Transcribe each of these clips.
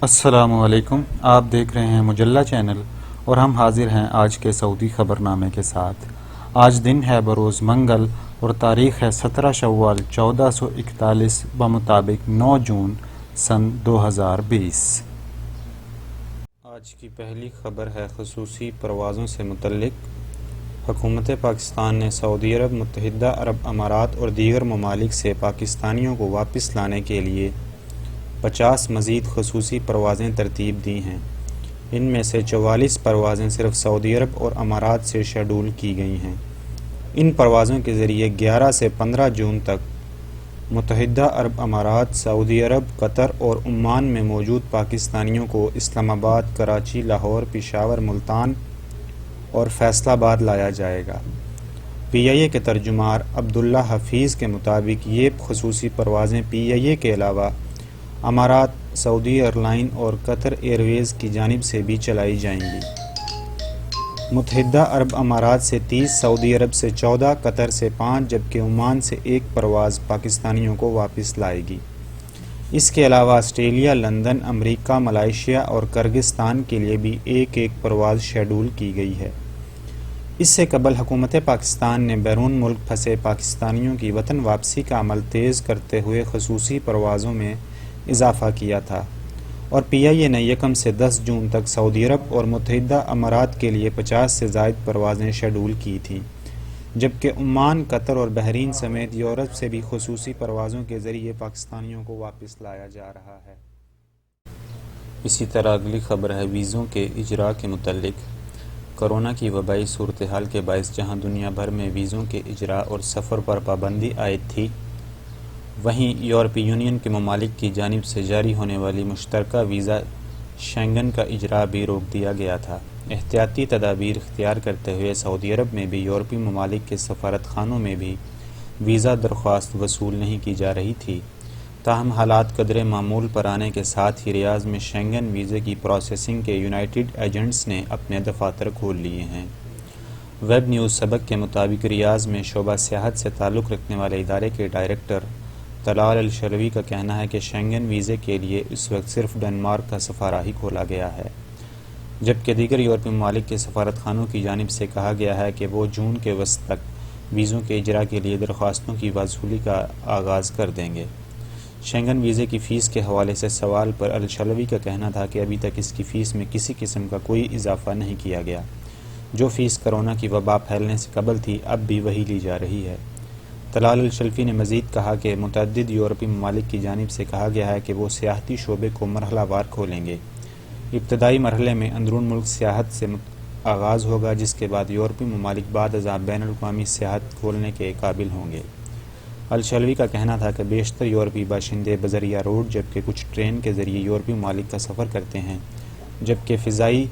السلام علیکم، آپ دیکھ رہے ہیں مجلہ چینل اور ہم حاضر ہیں آج کے سعودی خبر نامے کے ساتھ۔ آج دن ہے بروز منگل اور تاریخ ہے 17 شوال 1441 بمطابق 9 جون سن 2020۔ آج کی پہلی خبر ہے خصوصی پروازوں سے متعلق۔ حکومت پاکستان نے سعودی عرب، متحدہ عرب امارات اور دیگر ممالک سے پاکستانیوں کو واپس لانے کے لیے 50 مزید خصوصی پروازیں ترتیب دی ہیں۔ ان میں سے 44 پروازیں صرف سعودی عرب اور امارات سے شیڈول کی گئی ہیں۔ ان پروازوں کے ذریعے 11 سے 15 جون تک متحدہ عرب امارات، سعودی عرب، قطر اور عمان میں موجود پاکستانیوں کو اسلام آباد، کراچی، لاہور، پشاور، ملتان اور فیصل آباد لایا جائے گا۔ پی آئی اے کے ترجمان عبداللہ حفیظ کے مطابق یہ خصوصی پروازیں پی آئی اے کے علاوہ امارات، سعودی ایئرلائن اور قطر ایئر ویز کی جانب سے بھی چلائی جائیں گی۔ متحدہ عرب امارات سے 30، سعودی عرب سے 14، قطر سے 5 جبکہ عمان سے 1 پرواز پاکستانیوں کو واپس لائے گی۔ اس کے علاوہ آسٹریلیا، لندن، امریکہ، ملائیشیا اور کرغزستان کے لیے بھی ایک پرواز شیڈول کی گئی ہے۔ اس سے قبل حکومت پاکستان نے بیرون ملک پھنسے پاکستانیوں کی وطن واپسی کا عمل تیز کرتے ہوئے خصوصی پروازوں میں اضافہ کیا تھا، اور پی آئی اے نے 1 سے 10 جون تک سعودی عرب اور متحدہ امارات کے لیے 50 سے زائد پروازیں شیڈول کی تھیں، جبکہ عمان، قطر اور بحرین سمیت یورپ سے بھی خصوصی پروازوں کے ذریعے پاکستانیوں کو واپس لایا جا رہا ہے۔ اسی طرح اگلی خبر ہے ویزوں کے اجراء کے متعلق۔ کورونا کی وبائی صورتحال کے باعث جہاں دنیا بھر میں ویزوں کے اجراء اور سفر پر پابندی عائد تھی، وہیں یورپی یونین کے ممالک کی جانب سے جاری ہونے والی مشترکہ ویزا شینگن کا اجراء بھی روک دیا گیا تھا۔ احتیاطی تدابیر اختیار کرتے ہوئے سعودی عرب میں بھی یورپی ممالک کے سفارت خانوں میں بھی ویزا درخواست وصول نہیں کی جا رہی تھی، تاہم حالات قدرے معمول پر آنے کے ساتھ ہی ریاض میں شینگن ویزے کی پروسیسنگ کے یونائیٹڈ ایجنٹس نے اپنے دفاتر کھول لیے ہیں۔ ویب نیوز سبق کے مطابق ریاض میں شعبہ سیاحت سے تعلق رکھنے والے ادارے کے ڈائریکٹر طلال الشلوی کا کہنا ہے کہ شینگن ویزے کے لیے اس وقت صرف ڈنمارک کا سفارہ ہی کھولا گیا ہے، جبکہ دیگر یورپی ممالک کے سفارت خانوں کی جانب سے کہا گیا ہے کہ وہ جون کے وسط تک ویزوں کے اجراء کے لیے درخواستوں کی وصولی کا آغاز کر دیں گے۔ شینگن ویزے کی فیس کے حوالے سے سوال پر الشلوی کا کہنا تھا کہ ابھی تک اس کی فیس میں کسی قسم کا کوئی اضافہ نہیں کیا گیا۔ جو فیس کورونا کی وبا پھیلنے سے قبل تھی اب بھی وہی لی جا رہی ہے۔ طلال الشلوی نے مزید کہا کہ متعدد یورپی ممالک کی جانب سے کہا گیا ہے کہ وہ سیاحتی شعبے کو مرحلہ وار کھولیں گے۔ ابتدائی مرحلے میں اندرون ملک سیاحت سے آغاز ہوگا، جس کے بعد یورپی ممالک بعد ازاں بین الاقوامی سیاحت کھولنے کے قابل ہوں گے۔ الشلوی کا کہنا تھا کہ بیشتر یورپی باشندے بذریعہ روڈ جبکہ کچھ ٹرین کے ذریعے یورپی ممالک کا سفر کرتے ہیں، جبکہ فضائی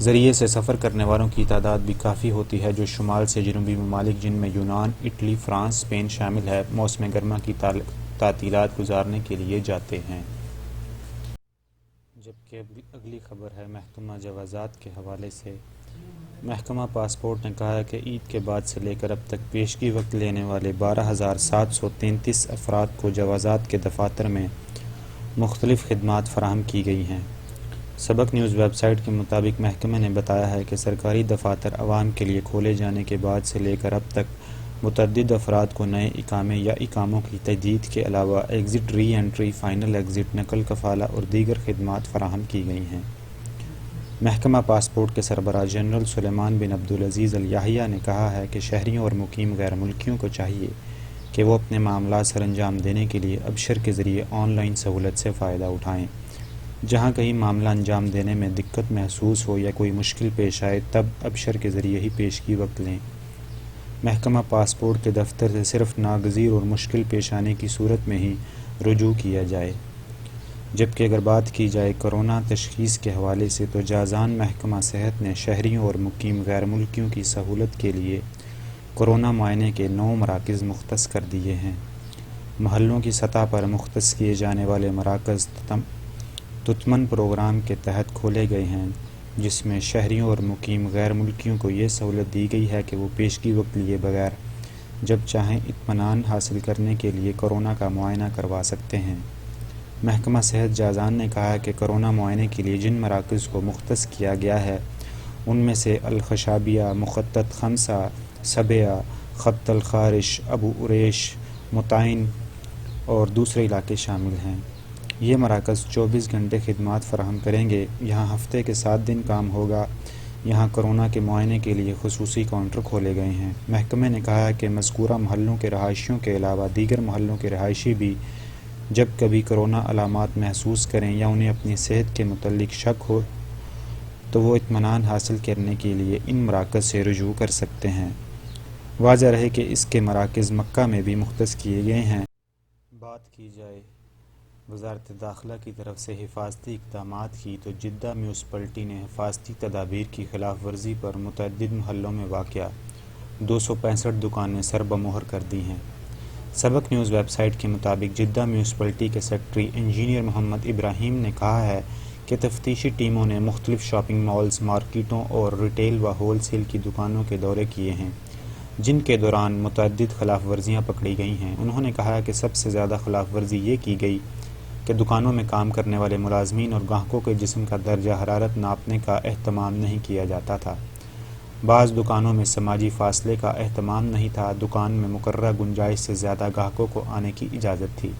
ذریعے سے سفر کرنے والوں کی تعداد بھی کافی ہوتی ہے جو شمال سے جنوبی ممالک جن میں یونان، اٹلی، فرانس، اسپین شامل ہے، موسم گرما کی تعطیلات گزارنے کے لیے جاتے ہیں۔ جبکہ اگلی خبر ہے محکمہ جوازات کے حوالے سے۔ محکمہ پاسپورٹ نے کہا ہے کہ عید کے بعد سے لے کر اب تک پیشگی وقت لینے والے 12,733 افراد کو جوازات کے دفاتر میں مختلف خدمات فراہم کی گئی ہیں۔ سبق نیوز ویب سائٹ کے مطابق محکمہ نے بتایا ہے کہ سرکاری دفاتر عوام کے لیے کھولے جانے کے بعد سے لے کر اب تک متعدد افراد کو نئے اقامے یا اقاموں کی تجدید کے علاوہ ایگزٹ ری انٹری، فائنل ایگزٹ، نقل کفالہ اور دیگر خدمات فراہم کی گئی ہیں۔ محکمہ پاسپورٹ کے سربراہ جنرل سلیمان بن عبدالعزیز الیحییٰ نے کہا ہے کہ شہریوں اور مقیم غیر ملکیوں کو چاہیے کہ وہ اپنے معاملات سر انجام دینے کے لیے ابشر کے ذریعے آن لائن سہولت سے فائدہ اٹھائیں۔ جہاں کہیں معاملہ انجام دینے میں دقت محسوس ہو یا کوئی مشکل پیش آئے تب ابشر کے ذریعے ہی پیشگی وقت لیں۔ محکمہ پاسپورٹ کے دفتر سے صرف ناگزیر اور مشکل پیش آنے کی صورت میں ہی رجوع کیا جائے۔ جبکہ اگر بات کی جائے کورونا تشخیص کے حوالے سے تو جازان محکمہ صحت نے شہریوں اور مقیم غیر ملکیوں کی سہولت کے لیے کورونا معائنے کے 9 مراکز مختص کر دیے ہیں۔ محلوں کی سطح پر مختص کیے جانے والے مراکز تتمن پروگرام کے تحت کھولے گئے ہیں، جس میں شہریوں اور مقیم غیر ملکیوں کو یہ سہولت دی گئی ہے کہ وہ پیشگی وقت لیے بغیر جب چاہیں اطمینان حاصل کرنے کے لیے کورونا کا معائنہ کروا سکتے ہیں۔ محکمہ صحت جازان نے کہا کہ کورونا معائنے کے لیے جن مراکز کو مختص کیا گیا ہے ان میں سے الخشابیہ، مخطط خمسہ، سبیہ، خط الخارش، ابو عریش، متعین اور دوسرے علاقے شامل ہیں۔ یہ مراکز 24 گھنٹے خدمات فراہم کریں گے۔ یہاں ہفتے کے 7 دن کام ہوگا۔ یہاں کورونا کے معائنے کے لیے خصوصی کاؤنٹر کھولے گئے ہیں۔ محکمے نے کہا ہے کہ مذکورہ محلوں کے رہائشیوں کے علاوہ دیگر محلوں کے رہائشی بھی جب کبھی کورونا علامات محسوس کریں یا انہیں اپنی صحت کے متعلق شک ہو تو وہ اطمینان حاصل کرنے کے لیے ان مراکز سے رجوع کر سکتے ہیں۔ واضح رہے کہ اس کے مراکز مکہ میں بھی مختص کیے گئے ہیں۔ بات کی جائے وزارت داخلہ کی طرف سے حفاظتی اقدامات کی تو جدہ میونسپلٹی نے حفاظتی تدابیر کی خلاف ورزی پر متعدد محلوں میں واقع 265 دکانیں سر بمہر کر دی ہیں۔ سبق نیوز ویب سائٹ کے مطابق جدہ میونسپلٹی کے سیکرٹری انجینئر محمد ابراہیم نے کہا ہے کہ تفتیشی ٹیموں نے مختلف شاپنگ مالز، مارکیٹوں اور ریٹیل و ہول سیل کی دکانوں کے دورے کیے ہیں، جن کے دوران متعدد خلاف ورزیاں پکڑی گئی ہیں۔ انہوں نے کہا کہ سب سے زیادہ خلاف ورزی یہ کی گئی کہ دکانوں میں کام کرنے والے ملازمین اور گاہکوں کے جسم کا درجہ حرارت ناپنے کا اہتمام نہیں کیا جاتا تھا۔ بعض دکانوں میں سماجی فاصلے کا اہتمام نہیں تھا۔ دکان میں مقررہ گنجائش سے زیادہ گاہکوں کو آنے کی اجازت تھی۔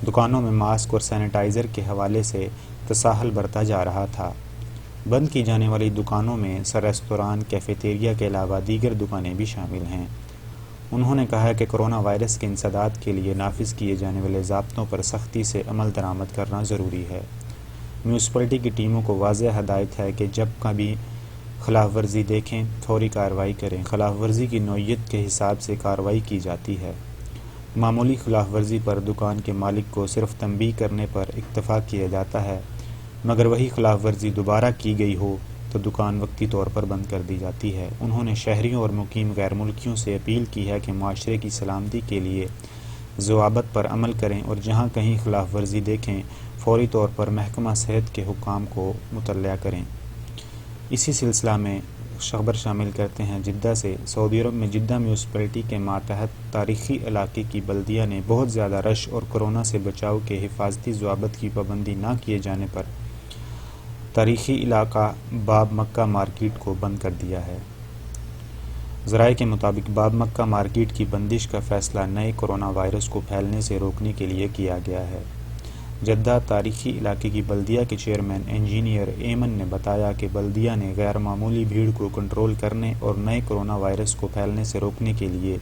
دکانوں میں ماسک اور سینیٹائزر کے حوالے سے تساہل برتا جا رہا تھا۔ بند کی جانے والی دکانوں میں ریستوران، کیفیٹیریا کے علاوہ دیگر دکانیں بھی شامل ہیں۔ انہوں نے کہا کہ کورونا وائرس کے انسداد کے لیے نافذ کیے جانے والے ضابطوں پر سختی سے عمل درآمد کرنا ضروری ہے۔ میونسپلٹی کی ٹیموں کو واضح ہدایت ہے کہ جب کبھی خلاف ورزی دیکھیں فوری کارروائی کریں۔ خلاف ورزی کی نوعیت کے حساب سے کارروائی کی جاتی ہے۔ معمولی خلاف ورزی پر دکان کے مالک کو صرف تنبیہ کرنے پر اکتفا کیا جاتا ہے، مگر وہی خلاف ورزی دوبارہ کی گئی ہو تو دکان وقتی طور پر بند کر دی جاتی ہے۔ انہوں نے شہریوں اور مقیم غیر ملکیوں سے اپیل کی ہے کہ معاشرے کی سلامتی کے لیے ضوابط پر عمل کریں اور جہاں کہیں خلاف ورزی دیکھیں فوری طور پر محکمہ صحت کے حکام کو مطلع کریں۔ اسی سلسلہ میں خبر شامل کرتے ہیں جدہ سے۔ سعودی عرب میں جدہ میونسپلٹی کے ماتحت تاریخی علاقے کی بلدیہ نے بہت زیادہ رش اور کورونا سے بچاؤ کے حفاظتی ضوابط کی پابندی نہ کیے جانے پر تاریخی علاقہ باب مکہ مارکیٹ کو بند کر دیا ہے۔ ذرائع کے مطابق باب مکہ مارکیٹ کی بندش کا فیصلہ نئے کورونا وائرس کو پھیلنے سے روکنے کے لیے کیا گیا ہے۔ جدہ تاریخی علاقے کی بلدیہ کے چیئرمین انجینئر ایمن نے بتایا کہ بلدیہ نے غیر معمولی بھیڑ کو کنٹرول کرنے اور نئے کورونا وائرس کو پھیلنے سے روکنے کے لیے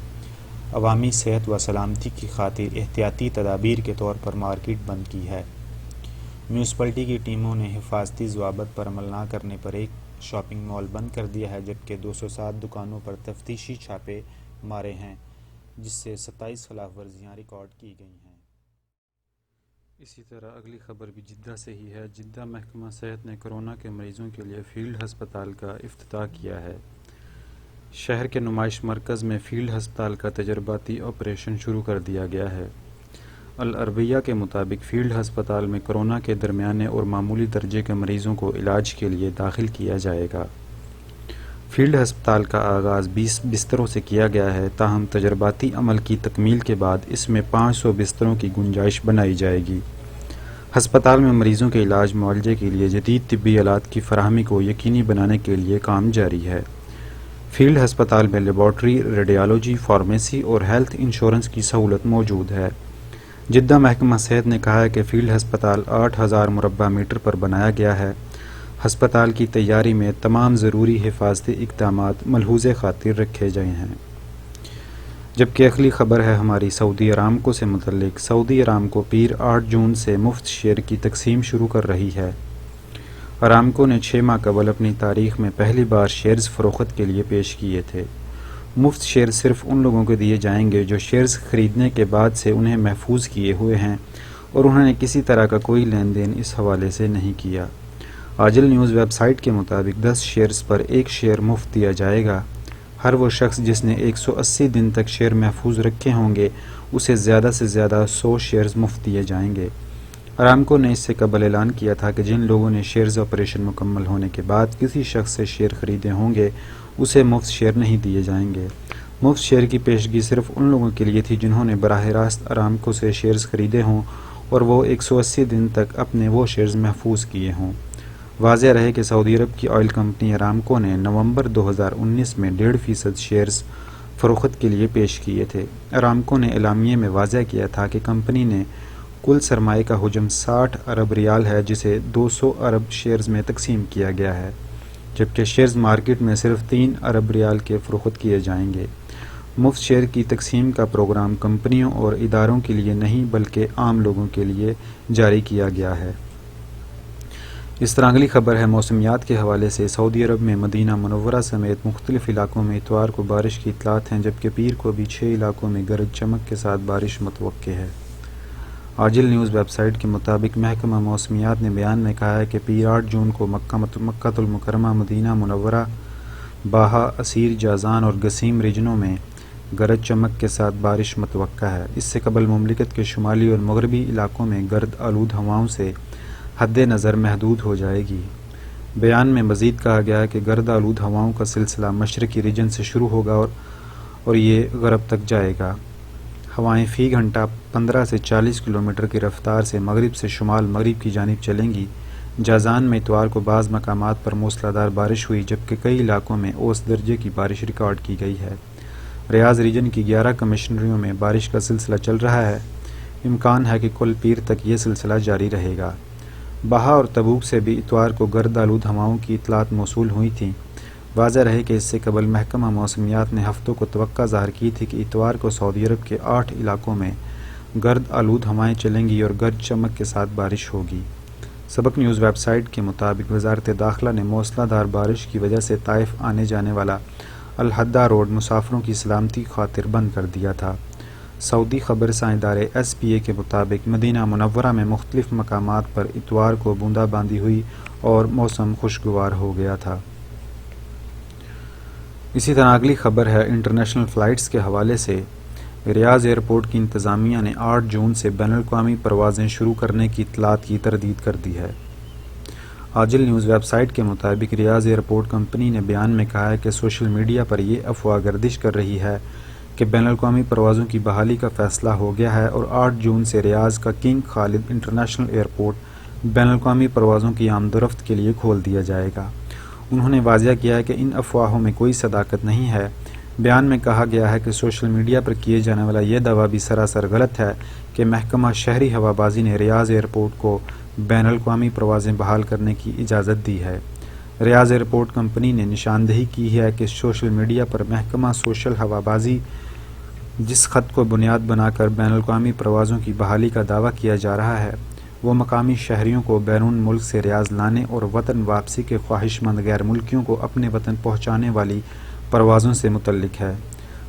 عوامی صحت و سلامتی کی خاطر احتیاطی تدابیر کے طور پر مارکیٹ بند کی ہے۔ میونسپلٹی کی ٹیموں نے حفاظتی ضوابط پر عمل نہ کرنے پر ایک شاپنگ مال بند کر دیا ہے، جبکہ 207 دکانوں پر تفتیشی چھاپے مارے ہیں، جس سے 27 خلاف ورزیاں ریکارڈ کی گئی ہیں۔ اسی طرح اگلی خبر بھی جدہ سے ہی ہے۔ جدہ محکمہ صحت نے کورونا کے مریضوں کے لیے فیلڈ ہسپتال کا افتتاح کیا ہے۔ شہر کے نمائش مرکز میں فیلڈ ہسپتال کا تجرباتی آپریشن شروع کر دیا گیا ہے۔ العربیہ کے مطابق فیلڈ ہسپتال میں کورونا کے درمیانے اور معمولی درجے کے مریضوں کو علاج کے لیے داخل کیا جائے گا۔ فیلڈ ہسپتال کا آغاز 20 بستروں سے کیا گیا ہے، تاہم تجرباتی عمل کی تکمیل کے بعد اس میں 500 بستروں کی گنجائش بنائی جائے گی۔ ہسپتال میں مریضوں کے علاج معالجے کے لیے جدید طبی آلات کی فراہمی کو یقینی بنانے کے لیے کام جاری ہے۔ فیلڈ ہسپتال میں لیبارٹری، ریڈیالوجی، فارمیسی اور ہیلتھ انشورنس کی سہولت موجود ہے۔ جدہ محکمہ صحت نے کہا ہے کہ فیلڈ ہسپتال 8000 مربع میٹر پر بنایا گیا ہے۔ ہسپتال کی تیاری میں تمام ضروری حفاظتی اقدامات ملحوظ خاطر رکھے گئے ہیں۔ جبکہ اگلی خبر ہے ہماری سعودی ارامکو سے متعلق۔ سعودی ارامکو پیر 8 جون سے مفت شیئر کی تقسیم شروع کر رہی ہے۔ ارامکو نے 6 ماہ قبل اپنی تاریخ میں پہلی بار شیئرز فروخت کے لیے پیش کیے تھے۔ مفت شیئر صرف ان لوگوں کو دیے جائیں گے جو شیئرز خریدنے کے بعد سے انہیں محفوظ کیے ہوئے ہیں اور انہوں نے کسی طرح کا کوئی لین دین اس حوالے سے نہیں کیا۔ عاجل نیوز ویب سائٹ کے مطابق 10 شیئرز پر 1 شیئر مفت دیا جائے گا۔ ہر وہ شخص جس نے 180 دن تک شیئر محفوظ رکھے ہوں گے اسے زیادہ سے زیادہ 100 شیئرز مفت دیے جائیں گے۔ ارامکو نے اس سے قبل اعلان کیا تھا کہ جن لوگوں نے شیئرز آپریشن مکمل ہونے کے بعد کسی شخص سے شیئر خریدے ہوں گے اسے مفت شیئر نہیں دیے جائیں گے۔ مفت شیئر کی پیشگی صرف ان لوگوں کے لیے تھی جنہوں نے براہ راست ارامکو سے شیئرز خریدے ہوں اور وہ 180 دن تک اپنے وہ شیئرز محفوظ کیے ہوں۔ واضح رہے کہ سعودی عرب کی آئل کمپنی ارامکو نے نومبر 2019 میں 1.5% شیئرز فروخت کے لیے پیش کیے تھے۔ ارامکو نے اعلامیے میں واضح کیا تھا کہ کمپنی نے کل سرمائے کا حجم 60 ارب ریال ہے، جسے 200 ارب شیئرز میں تقسیم کیا گیا ہے، جبکہ شیئرز مارکیٹ میں صرف 3 ارب ریال کے فروخت کیے جائیں گے۔ مفت شیئر کی تقسیم کا پروگرام کمپنیوں اور اداروں کے لیے نہیں بلکہ عام لوگوں کے لیے جاری کیا گیا ہے۔ اس طرح اگلی خبر ہے موسمیات کے حوالے سے۔ سعودی عرب میں مدینہ منورہ سمیت مختلف علاقوں میں اتوار کو بارش کی اطلاعات ہیں، جبکہ پیر کو بھی 6 علاقوں میں گرج چمک کے ساتھ بارش متوقع ہے۔ عاجل نیوز ویب سائٹ کے مطابق محکمہ موسمیات نے بیان میں کہا ہے کہ پیر 8 جون کو مکہ المکرمہ، مدینہ منورہ، باہا، عسیر، جازان اور گسیم ریجنوں میں گرج چمک کے ساتھ بارش متوقع ہے۔ اس سے قبل مملکت کے شمالی اور مغربی علاقوں میں گرد آلود ہواؤں سے حد نظر محدود ہو جائے گی۔ بیان میں مزید کہا گیا ہے کہ گرد آلود ہواؤں کا سلسلہ مشرقی ریجن سے شروع ہوگا اور یہ غرب تک جائے گا۔ ہوائیں فی گھنٹہ 15 سے 40 کلومیٹر کی رفتار سے مغرب سے شمال مغرب کی جانب چلیں گی۔ جازان میں اتوار کو بعض مقامات پر موسلادھار بارش ہوئی، جبکہ کئی علاقوں میں اوسط درجے کی بارش ریکارڈ کی گئی ہے۔ ریاض ریجن کی 11 کمشنریوں میں بارش کا سلسلہ چل رہا ہے۔ امکان ہے کہ کل پیر تک یہ سلسلہ جاری رہے گا۔ باہا اور تبوک سے بھی اتوار کو گرد آلود ہواؤں کی اطلاعات موصول ہوئی تھیں۔ واضح رہے کہ اس سے قبل محکمہ موسمیات نے ہفتوں کو توقع ظاہر کی تھی کہ اتوار کو سعودی عرب کے 8 علاقوں میں گرد آلود ہوائیں چلیں گی اور گرج چمک کے ساتھ بارش ہوگی۔ سبق نیوز ویب سائٹ کے مطابق وزارت داخلہ نے موسلادھار بارش کی وجہ سے طائف آنے جانے والا الحدہ روڈ مسافروں کی سلامتی خاطر بند کر دیا تھا۔ سعودی خبر رساں ادارے SPA کے مطابق مدینہ منورہ میں مختلف مقامات پر اتوار کو بوندا باندی ہوئی اور موسم خوشگوار ہو گیا تھا۔ اسی طرح اگلی خبر ہے انٹرنیشنل فلائٹس کے حوالے سے۔ ریاض ایئرپورٹ کی انتظامیہ نے 8 جون سے بین الاقوامی پروازیں شروع کرنے کی اطلاعات کی تردید کر دی ہے۔ عاجل نیوز ویب سائٹ کے مطابق ریاض ایئرپورٹ کمپنی نے بیان میں کہا ہے کہ سوشل میڈیا پر یہ افواہ گردش کر رہی ہے کہ بین الاقوامی پروازوں کی بحالی کا فیصلہ ہو گیا ہے اور 8 جون سے ریاض کا کنگ خالد انٹرنیشنل ایئرپورٹ بین الاقوامی پروازوں کی آمد و رفت کے لیے کھول دیا جائے گا۔ انہوں نے واضح کیا ہے کہ ان افواہوں میں کوئی صداقت نہیں ہے۔ بیان میں کہا گیا ہے کہ سوشل میڈیا پر کیے جانے والا یہ دعویٰ بھی سراسر غلط ہے کہ محکمہ شہری ہوابازی نے ریاض ایئرپورٹ کو بین الاقوامی پروازیں بحال کرنے کی اجازت دی ہے۔ ریاض ایئرپورٹ کمپنی نے نشاندہی کی ہے کہ سوشل میڈیا پر محکمہ سوشل ہوابازی جس خط کو بنیاد بنا کر بین الاقوامی پروازوں کی بحالی کا دعویٰ کیا جا رہا ہے، وہ مقامی شہریوں کو بیرون ملک سے ریاض لانے اور وطن واپسی کے خواہش مند غیر ملکیوں کو اپنے وطن پہنچانے والی پروازوں سے متعلق ہے۔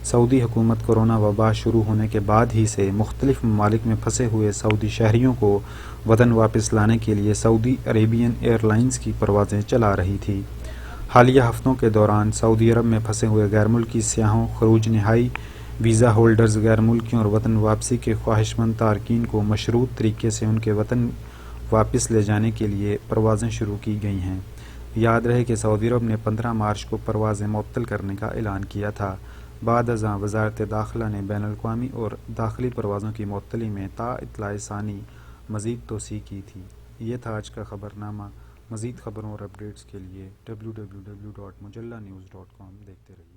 سعودی حکومت کورونا وبا شروع ہونے کے بعد ہی سے مختلف ممالک میں پھنسے ہوئے سعودی شہریوں کو وطن واپس لانے کے لیے سعودی عربین ایئر لائنز کی پروازیں چلا رہی تھی۔ حالیہ ہفتوں کے دوران سعودی عرب میں پھنسے ہوئے غیر ملکی سیاحوں، خروج نہائی ویزا ہولڈرز، غیر ملکیوں اور وطن واپسی کے خواہش مند تارکین کو مشروط طریقے سے ان کے وطن واپس لے جانے کے لیے پروازیں شروع کی گئی ہیں۔ یاد رہے کہ سعودی عرب نے 15 مارچ کو پروازیں معطل کرنے کا اعلان کیا تھا۔ بعد ازاں وزارت داخلہ نے بین الاقوامی اور داخلی پروازوں کی معطلی میں تا اطلاع ثانی مزید توسیع کی تھی۔ یہ تھا آج کا خبرنامہ۔ مزید خبروں اور اپڈیٹس کے لیے www.mujallanews.com دیکھتے رہیے۔